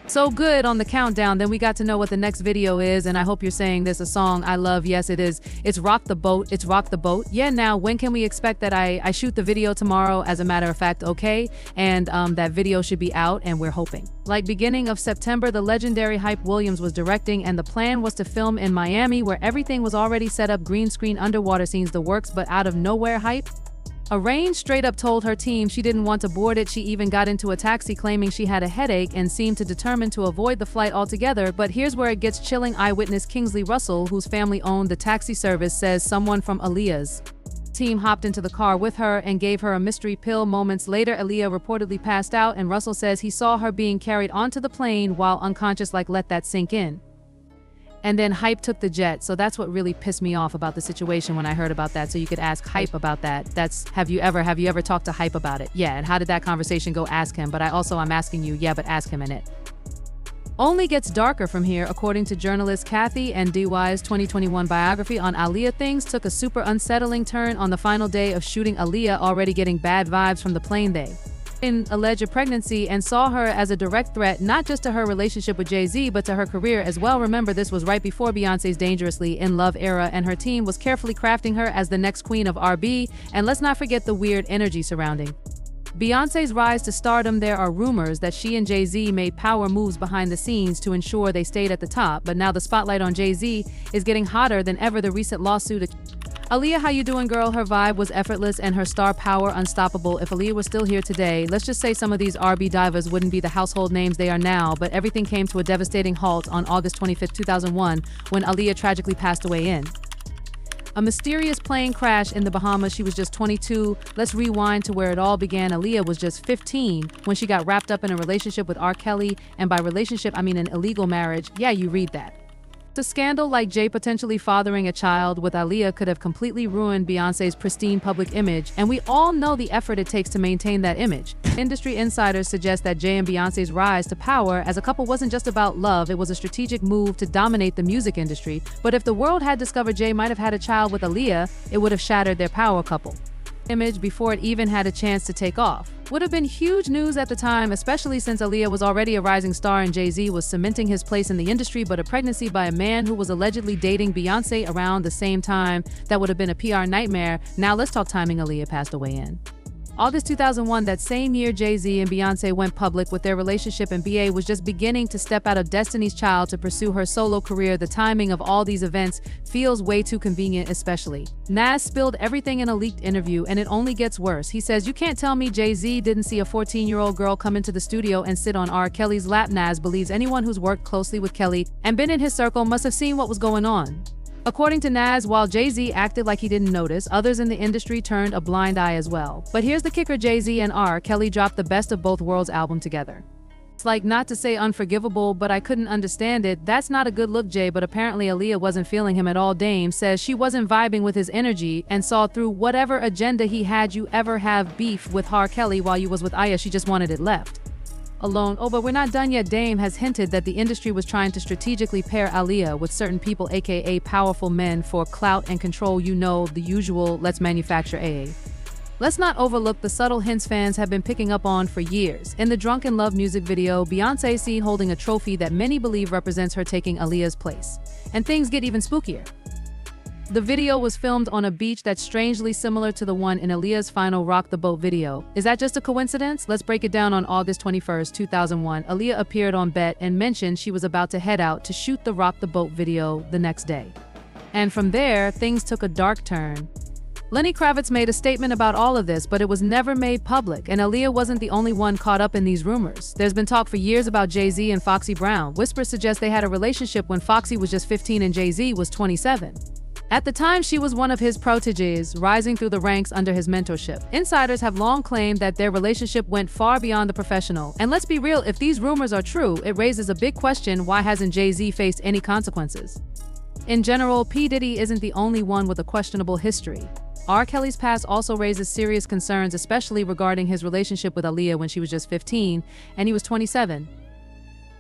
So good on the countdown, then we got to know what the next video is, and I hope you're saying this a song I love. Yes, it is. It's Rock the Boat. It's Rock the Boat. Yeah, now, when can we expect that I shoot the video tomorrow? As a matter of fact, okay. And that video should be out, and we're hoping. Like beginning of September, the legendary Hype Williams was directing, and the plan was to film in Miami, where everything was already set up, green screen, underwater scenes, the works, but out of nowhere, Hype Arrange straight up told her team she didn't want to board it. She even got into a taxi claiming she had a headache and seemed to determine to avoid the flight altogether. But here's where it gets chilling. Eyewitness Kingsley Russell, whose family owned the taxi service, says someone from Aaliyah's team hopped into the car with her and gave her a mystery pill. Moments later, Aaliyah reportedly passed out, and Russell says he saw her being carried onto the plane while unconscious. Like, let that sink in. And then Hype took the jet. So that's what really pissed me off about the situation when I heard about that. So you could ask Hype about that. That's, have you ever talked to Hype about it? Yeah, and how did that conversation go? Ask him. But I'm asking you, yeah, but ask him in it. Only gets darker from here, according to journalist Kathy and DY's 2021 biography on Aaliyah. Things took a super unsettling turn on the final day of shooting. Aaliyah, already getting bad vibes from the plane they in alleged pregnancy, and saw her as a direct threat, not just to her relationship with Jay-Z, but to her career as well. Remember, this was right before Beyonce's Dangerously in Love era, and her team was carefully crafting her as the next queen of R&B. And let's not forget the weird energy surrounding Beyonce's rise to stardom. There are rumors that she and Jay-Z made power moves behind the scenes to ensure they stayed at the top, but now the spotlight on Jay-Z is getting hotter than ever. The recent lawsuit. Aaliyah, how you doing, girl? Her vibe was effortless and her star power unstoppable. If Aaliyah was still here today, let's just say some of these R&B divas wouldn't be the household names they are now. But everything came to a devastating halt on August 25, 2001, when Aaliyah tragically passed away in a mysterious plane crash in the Bahamas. She was just 22. Let's rewind to where it all began. Aaliyah was just 15 when she got wrapped up in a relationship with R. Kelly, and by relationship, I mean an illegal marriage. Yeah, you read that. A scandal like Jay potentially fathering a child with Aaliyah could have completely ruined Beyonce's pristine public image, and we all know the effort it takes to maintain that image. Industry insiders suggest that Jay and Beyonce's rise to power as a couple wasn't just about love, it was a strategic move to dominate the music industry. But if the world had discovered Jay might have had a child with Aaliyah, it would have shattered their power couple image before it even had a chance to take off. Would have been huge news at the time, especially since Aaliyah was already a rising star and Jay-Z was cementing his place in the industry. But a pregnancy by a man who was allegedly dating Beyonce around the same time, that would have been a PR nightmare. Now let's talk timing. Aaliyah passed away in August 2001. That same year, Jay-Z and Beyonce went public with their relationship, and BA was just beginning to step out of Destiny's Child to pursue her solo career. The timing of all these events feels way too convenient, especially. Nas spilled everything in a leaked interview, and it only gets worse. He says, "You can't tell me Jay-Z didn't see a 14-year-old girl come into the studio and sit on R. Kelly's lap." Nas believes anyone who's worked closely with Kelly and been in his circle must have seen what was going on. According to Nas, while Jay-Z acted like he didn't notice, others in the industry turned a blind eye as well. But here's the kicker: Jay-Z and R. Kelly dropped the Best of Both Worlds album together. It's like, not to say unforgivable, but I couldn't understand it. That's not a good look, Jay, but apparently Aaliyah wasn't feeling him at all. Dame says she wasn't vibing with his energy and saw through whatever agenda he had. You ever have beef with R. Kelly while you was with Aya? She just wanted it left alone. Oh, but we're not done yet. Dame has hinted that the industry was trying to strategically pair Aaliyah with certain people, aka powerful men, for clout and control. You know, the usual, let's manufacture AA. Let's not overlook the subtle hints fans have been picking up on for years. In the Drunken Love music video, Beyonce is seen holding a trophy that many believe represents her taking Aaliyah's place. And things get even spookier. The video was filmed on a beach that's strangely similar to the one in Aaliyah's final Rock the Boat video. Is that just a coincidence? Let's break it down. On August 21, 2001, Aaliyah appeared on BET and mentioned she was about to head out to shoot the Rock the Boat video the next day. And from there, things took a dark turn. Lenny Kravitz made a statement about all of this, but it was never made public, and Aaliyah wasn't the only one caught up in these rumors. There's been talk for years about Jay-Z and Foxy Brown. Whispers suggest they had a relationship when Foxy was just 15 and Jay-Z was 27. At the time, she was one of his proteges, rising through the ranks under his mentorship. Insiders have long claimed that their relationship went far beyond the professional. And let's be real, if these rumors are true, it raises a big question: why hasn't Jay-Z faced any consequences? In general, P. Diddy isn't the only one with a questionable history. R. Kelly's past also raises serious concerns, especially regarding his relationship with Aaliyah when she was just 15 and he was 27.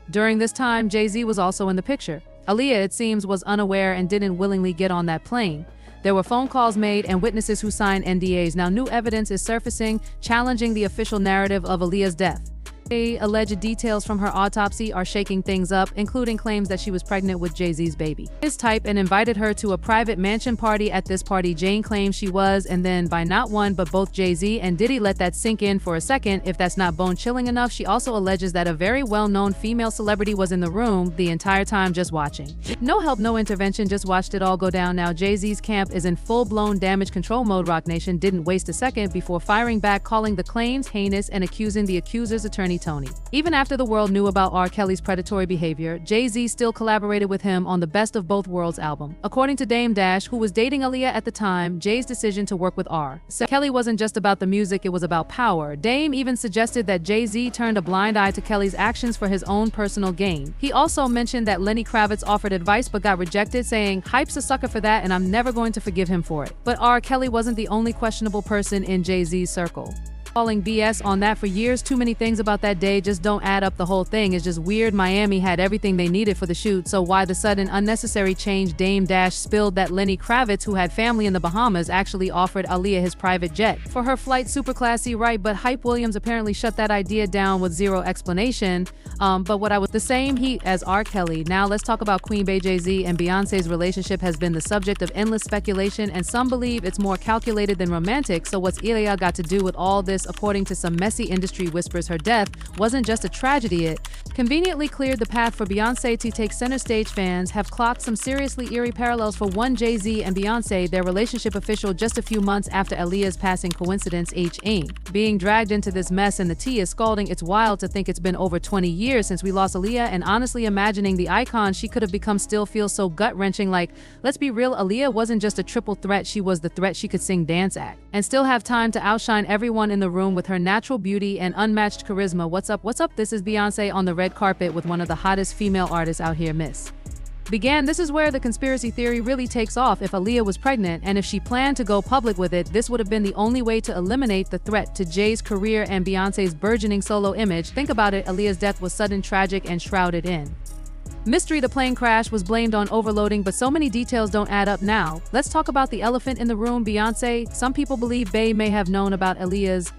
During this time, Jay-Z was also in the picture. Aaliyah, it seems, was unaware and didn't willingly get on that plane. There were phone calls made and witnesses who signed NDAs. Now new evidence is surfacing, challenging the official narrative of Aaliyah's death. Alleged details from her autopsy are shaking things up, including claims that she was pregnant with Jay-Z's baby. His type and invited her to a private mansion party. At this party, Jane claims she was, and then by not one but both Jay-Z and Diddy let that sink in for a second. If that's not bone-chilling enough, she also alleges that a very well-known female celebrity was in the room the entire time just watching. No help, no intervention, just watched it all go down. Now Jay-Z's camp is in full-blown damage control mode. Roc Nation didn't waste a second before firing back, calling the claims heinous and accusing the accuser's attorney Tony. Even after the world knew about R. Kelly's predatory behavior, Jay-Z still collaborated with him on the Best of Both Worlds album. According to Dame Dash, who was dating Aaliyah at the time, Jay's decision to work with R. said Kelly wasn't just about the music, it was about power. Dame even suggested that Jay-Z turned a blind eye to Kelly's actions for his own personal gain. He also mentioned that Lenny Kravitz offered advice but got rejected, saying, "Hype's a sucker for that and I'm never going to forgive him for it." But R. Kelly wasn't the only questionable person in Jay-Z's circle. Calling BS on that for years. Too many things about that day just don't add up. The whole thing is just weird. Miami had everything they needed for the shoot, so why the sudden unnecessary change? Dame Dash spilled that Lenny Kravitz, who had family in the Bahamas, actually offered Aaliyah his private jet for her flight. Super classy, right? But Hype Williams apparently shut that idea down with zero explanation. But what I was the same heat as R. Kelly. Now let's talk about Queen Bey. Jay-Z and Beyonce's relationship has been the subject of endless speculation, and some believe it's more calculated than romantic. So what's Aaliyah got to do with all this? According to some messy industry whispers, her death wasn't just a tragedy. It conveniently cleared the path for Beyonce to take center stage. Fans have clocked some seriously eerie parallels for one Jay-Z and Beyonce, their relationship official just a few months after Aaliyah's passing. Coincidence? Being dragged into this mess, and the tea is scalding. It's wild to think it's been over 20 years since we lost Aaliyah, and honestly imagining the icon she could have become still feels so gut-wrenching. Like, let's be real, Aaliyah wasn't just a triple threat, she was the threat. She could sing, dance, act, and still have time to outshine everyone in the room with her natural beauty and unmatched charisma. What's up? What's up? This is Beyonce on the red carpet with one of the hottest female artists out here, Miss Began. This is where the conspiracy theory really takes off. If Aaliyah was pregnant and if she planned to go public with it, this would have been the only way to eliminate the threat to Jay's career and Beyonce's burgeoning solo image. Think about it, Aaliyah's death was sudden, tragic, and shrouded in mystery. The plane crash was blamed on overloading, but so many details don't add up. Now, let's talk about the elephant in the room, Beyonce. Some people believe Bey may have known about Aaliyah's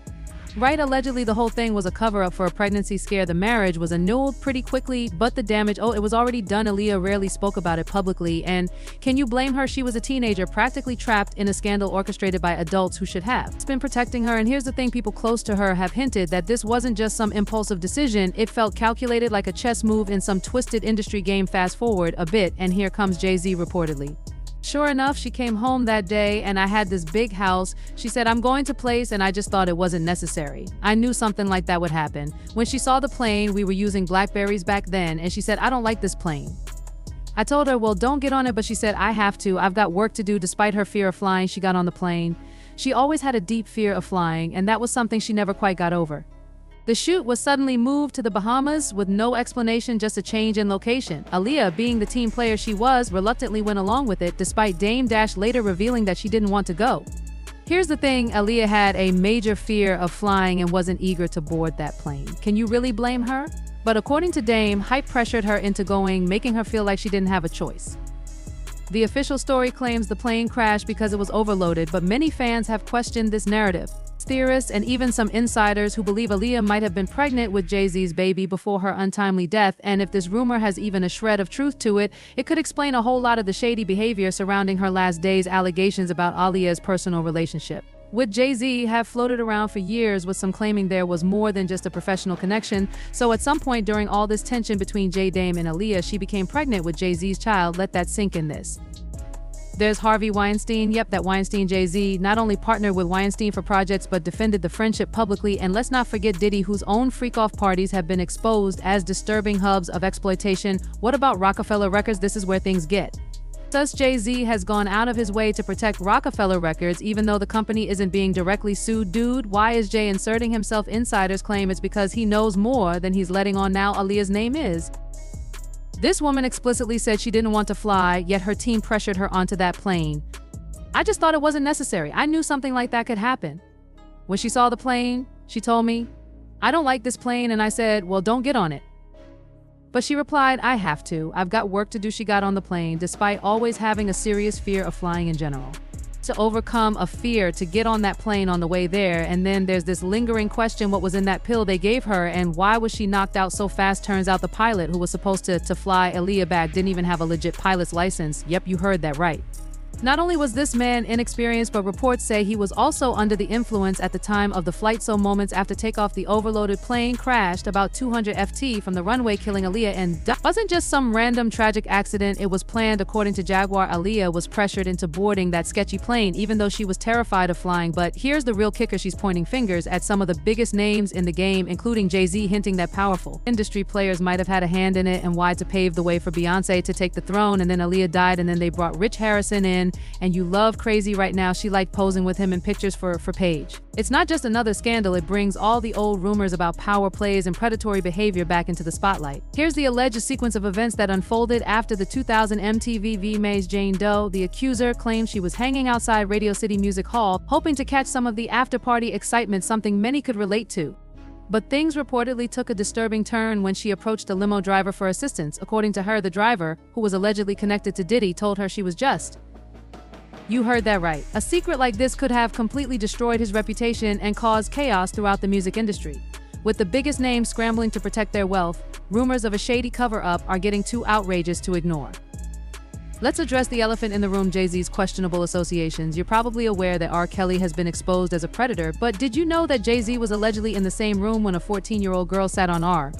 right. Allegedly, the whole thing was a cover-up for a pregnancy scare. The marriage was annulled pretty quickly, but the damage, it was already done. Aaliyah rarely spoke about it publicly, and can you blame her? She was a teenager, practically trapped in a scandal orchestrated by adults who should have been protecting her. And here's the thing, people close to her have hinted that this wasn't just some impulsive decision. It felt calculated, like a chess move in some twisted industry game. Fast forward a bit, and here comes Jay-Z reportedly. Sure enough, she came home that day and I had this big house. She said, "I'm going to place," and I just thought it wasn't necessary. I knew something like that would happen. When she saw the plane, we were using Blackberries back then, and she said, "I don't like this plane." I told her, "Well, don't get on it," but she said, "I have to. I've got work to do." Despite her fear of flying, she got on the plane. She always had a deep fear of flying, and that was something she never quite got over. The shoot was suddenly moved to the Bahamas with no explanation, just a change in location. Aaliyah, being the team player she was, reluctantly went along with it, despite Dame Dash later revealing that she didn't want to go. Here's the thing, Aaliyah had a major fear of flying and wasn't eager to board that plane. Can you really blame her? But according to Dame, Hype pressured her into going, making her feel like she didn't have a choice. The official story claims the plane crashed because it was overloaded, but many fans have questioned this narrative. Theorists and even some insiders who believe Aaliyah might have been pregnant with Jay-Z's baby before her untimely death, and if this rumor has even a shred of truth to it, it could explain a whole lot of the shady behavior surrounding her last days. Allegations about Aaliyah's personal relationship with Jay-Z have floated around for years, with some claiming there was more than just a professional connection. So at some point during all this tension between Dame and Aaliyah, she became pregnant with Jay-Z's child. Let that sink in. There's Harvey Weinstein. Yep, that Weinstein. Jay-Z not only partnered with Weinstein for projects but defended the friendship publicly. And let's not forget Diddy, whose own freak-off parties have been exposed as disturbing hubs of exploitation. What about Rockefeller Records? This is where things get. Thus, Jay-Z has gone out of his way to protect Rockefeller Records, even though the company isn't being directly sued. Dude, why is Jay inserting himself? Insiders claim it's because he knows more than he's letting on. Now Aaliyah's name is. This woman explicitly said she didn't want to fly, yet her team pressured her onto that plane. I just thought it wasn't necessary. I knew something like that could happen. When she saw the plane, she told me, "I don't like this plane," and I said, "Well, don't get on it." But she replied, "I have to. I've got work to do." She got on the plane, despite always having a serious fear of flying in general. to overcome a fear to get on that plane on the way there, and then there's this lingering question, what was in that pill they gave her, and why was she knocked out so fast? Turns out the pilot who was supposed to fly Aaliyah back didn't even have a legit pilot's license. Yep, you heard that right. Not only was this man inexperienced, but reports say he was also under the influence at the time of the flight, so moments after takeoff the overloaded plane crashed about 200 ft from the runway, killing Aaliyah, and wasn't just some random tragic accident. It was planned. According to Jaguar, Aaliyah was pressured into boarding that sketchy plane even though she was terrified of flying. But here's the real kicker, she's pointing fingers at some of the biggest names in the game, including Jay-Z, hinting that powerful industry players might have had a hand in it and why, to pave the way for Beyonce to take the throne. And then Aaliyah died, and then they brought Rich Harrison in, and you love Crazy right now. She liked posing with him in pictures for Page. It's not just another scandal, it brings all the old rumors about power plays and predatory behavior back into the spotlight. Here's the alleged sequence of events that unfolded after the 2000 MTV VMAs. Jane Doe, the accuser, claimed she was hanging outside Radio City Music Hall, hoping to catch some of the after-party excitement, something many could relate to. But things reportedly took a disturbing turn when she approached a limo driver for assistance. According to her, the driver, who was allegedly connected to Diddy, told her she was just... You heard that right. A secret like this could have completely destroyed his reputation and caused chaos throughout the music industry. With the biggest names scrambling to protect their wealth, rumors of a shady cover-up are getting too outrageous to ignore. Let's address the elephant in the room, Jay-Z's questionable associations. You're probably aware that R. Kelly has been exposed as a predator, but did you know that Jay-Z was allegedly in the same room when a 14-year-old girl sat on R.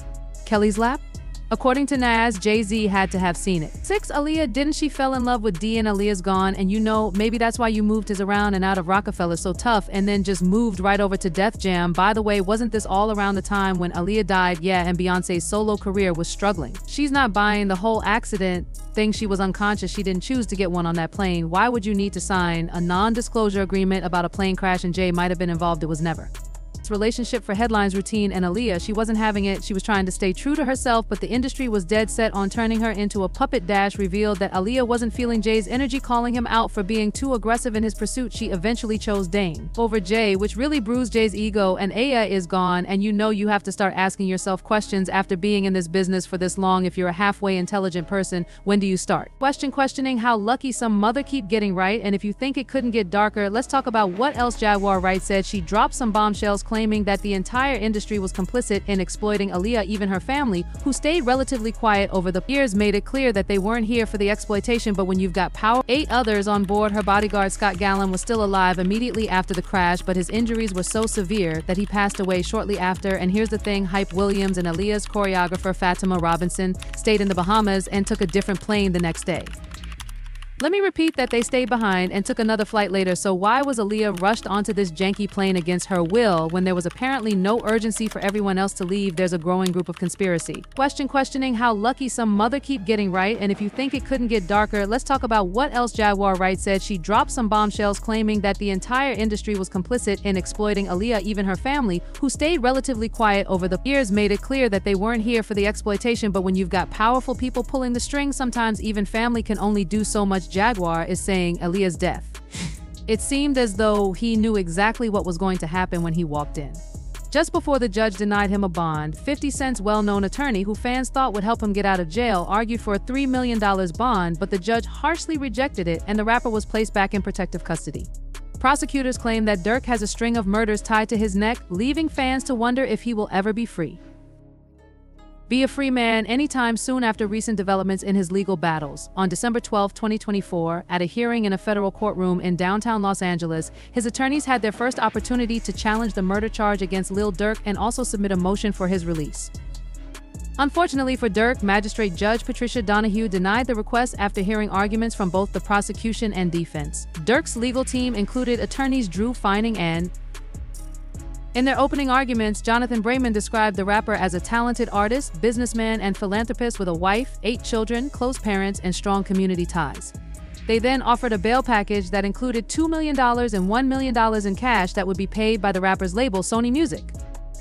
Kelly's lap? According to Nas, Jay-Z had to have seen it. 6. Aaliyah, didn't she fell in love with D and Aaliyah's gone? And you know, maybe that's why you moved his around and out of Rockefeller so tough and then just moved right over to Def Jam. By the way, wasn't this all around the time when Aaliyah died? Yeah, and Beyonce's solo career was struggling. She's not buying the whole accident thing. She was unconscious. She didn't choose to get one on that plane. Why would you need to sign a non-disclosure agreement about a plane crash? And Jay might have been involved. It was never relationship for headlines routine, and Aaliyah, she wasn't having it. She was trying to stay true to herself, but the industry was dead set on turning her into a puppet. Dash revealed that Aaliyah wasn't feeling Jay's energy, calling him out for being too aggressive in his pursuit. She eventually chose Dame over Jay, which really bruised Jay's ego, and Aya is gone. And you know, you have to start asking yourself questions after being in this business for this long. If you're a halfway intelligent person, when do you start questioning how lucky some mother keep getting right? And if you think it couldn't get darker, let's talk about what else Jaguar Wright said. She dropped some bombshells claiming that the entire industry was complicit in exploiting Aaliyah. Even her family, who stayed relatively quiet over the years, made it clear that they weren't here for the exploitation. But when you've got power, 8 others on board. Her bodyguard Scott Gallen was still alive immediately after the crash, but his injuries were so severe that he passed away shortly after. And here's the thing, Hype Williams and Aaliyah's choreographer Fatima Robinson stayed in the Bahamas and took a different plane the next day. Let me repeat that they stayed behind and took another flight later. So why was Aaliyah rushed onto this janky plane against her will when there was apparently no urgency for everyone else to leave? There's a growing group of conspiracy questioning how lucky some mother keep getting right. And if you think it couldn't get darker, let's talk about what else Jaguar Wright said. She dropped some bombshells claiming that the entire industry was complicit in exploiting Aaliyah. Even her family, who stayed relatively quiet over the years, made it clear that they weren't here for the exploitation. But when you've got powerful people pulling the strings, sometimes even family can only do so much. Jaguar is saying Aaliyah's death. It seemed as though he knew exactly what was going to happen when he walked in. Just before the judge denied him a bond, 50 Cent's well-known attorney, who fans thought would help him get out of jail, argued for a $3 million bond, but the judge harshly rejected it, and the rapper was placed back in protective custody. Prosecutors claim that Durk has a string of murders tied to his neck, leaving fans to wonder if he will ever be free. Be a free man anytime soon. After recent developments in his legal battles, on December 12, 2024, at a hearing in a federal courtroom in downtown Los Angeles, his attorneys had their first opportunity to challenge the murder charge against Lil Durk and also submit a motion for his release. Unfortunately for Durk, Magistrate Judge Patricia Donahue denied the request after hearing arguments from both the prosecution and defense. Durk's legal team included attorneys Drew Fining and in their opening arguments, Jonathin Brayman described the rapper as a talented artist, businessman, and philanthropist with a wife, 8 children, close parents, and strong community ties. They then offered a bail package that included $2 million and $1 million in cash that would be paid by the rapper's label, Sony Music.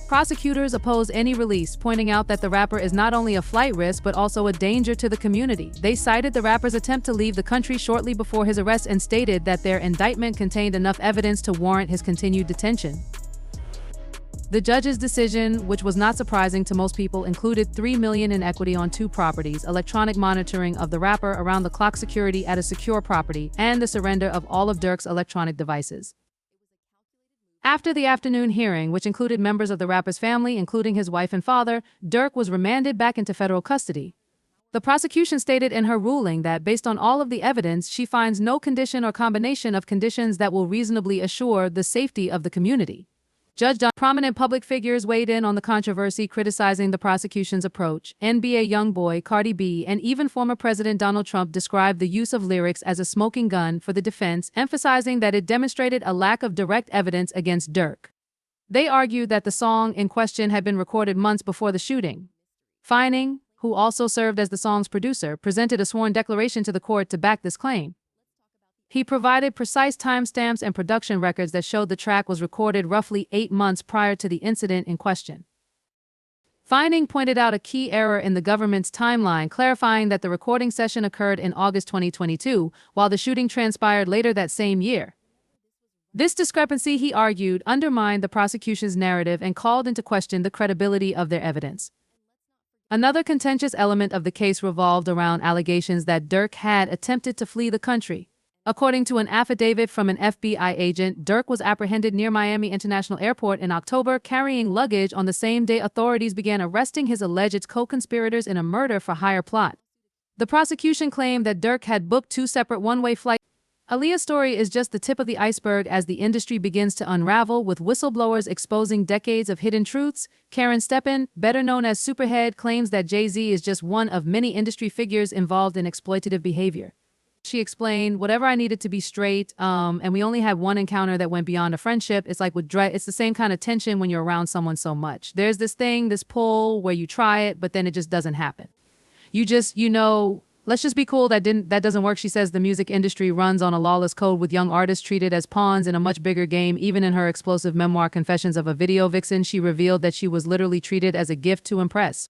Prosecutors opposed any release, pointing out that the rapper is not only a flight risk but also a danger to the community. They cited the rapper's attempt to leave the country shortly before his arrest and stated that their indictment contained enough evidence to warrant his continued detention. The judge's decision, which was not surprising to most people, included $3 million in equity on 2 properties, electronic monitoring of the rapper, around-the-clock security at a secure property, and the surrender of all of Durk's electronic devices. After the afternoon hearing, which included members of the rapper's family, including his wife and father, Durk was remanded back into federal custody. The prosecution stated in her ruling that, based on all of the evidence, she finds no condition or combination of conditions that will reasonably assure the safety of the community. Judge Jonathin. Prominent public figures weighed in on the controversy, criticizing the prosecution's approach. NBA YoungBoy, Cardi B, and even former President Donald Trump described the use of lyrics as a smoking gun for the defense, emphasizing that it demonstrated a lack of direct evidence against Durk. They argued that the song in question had been recorded months before the shooting. Fining, who also served as the song's producer, presented a sworn declaration to the court to back this claim. He provided precise timestamps and production records that showed the track was recorded roughly 8 months prior to the incident in question. Fining pointed out a key error in the government's timeline, clarifying that the recording session occurred in August 2022, while the shooting transpired later that same year. This discrepancy, he argued, undermined the prosecution's narrative and called into question the credibility of their evidence. Another contentious element of the case revolved around allegations that Durk had attempted to flee the country. According to an affidavit from an FBI agent, Durk was apprehended near Miami International Airport in October, carrying luggage on the same day authorities began arresting his alleged co-conspirators in a murder-for-hire plot. The prosecution claimed that Durk had booked 2 separate one-way flights. Aaliyah's story is just the tip of the iceberg as the industry begins to unravel, with whistleblowers exposing decades of hidden truths. Karen Steppen, better known as Superhead, claims that Jay-Z is just one of many industry figures involved in exploitative behavior. She explained, whatever I needed to be straight, and we only had one encounter that went beyond a friendship. It's like with Dre, it's the same kind of tension when you're around someone so much. There's this thing, this pull where you try it, but then it just doesn't happen. Let's just be cool. That doesn't work. She says the music industry runs on a lawless code, with young artists treated as pawns in a much bigger game. Even in her explosive memoir, Confessions of a Video Vixen, she revealed that she was literally treated as a gift to impress.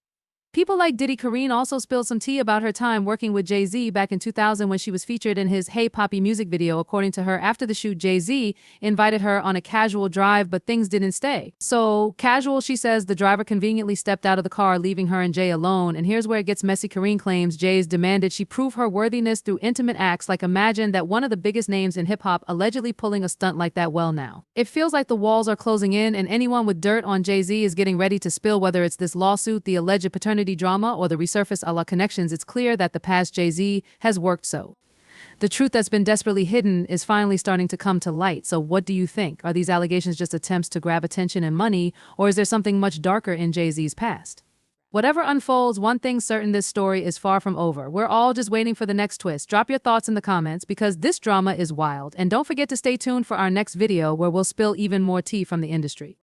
People like Diddy. Kareen also spilled some tea about her time working with Jay-Z back in 2000 when she was featured in his Hey Poppy music video. According to her, after the shoot, Jay-Z invited her on a casual drive, but things didn't stay so casual. She says the driver conveniently stepped out of the car, leaving her and Jay alone. And here's where it gets messy. Kareen claims Jay's demanded she prove her worthiness through intimate acts. Like, imagine that, one of the biggest names in hip-hop allegedly pulling a stunt like that. Well, now it feels like the walls are closing in, and anyone with dirt on Jay-Z is getting ready to spill, whether it's this lawsuit, the alleged paternity drama, or the resurface a la connections. It's clear that the past Jay-Z has worked, so the truth that's been desperately hidden is finally starting to come to light. So what do you think? Are these allegations just attempts to grab attention and money, or is there something much darker in Jay-Z's past? Whatever unfolds, one thing's certain: this story is far from over. We're all just waiting for the next twist. Drop your thoughts in the comments, because this drama is wild. And don't forget to stay tuned for our next video, where we'll spill even more tea from the industry.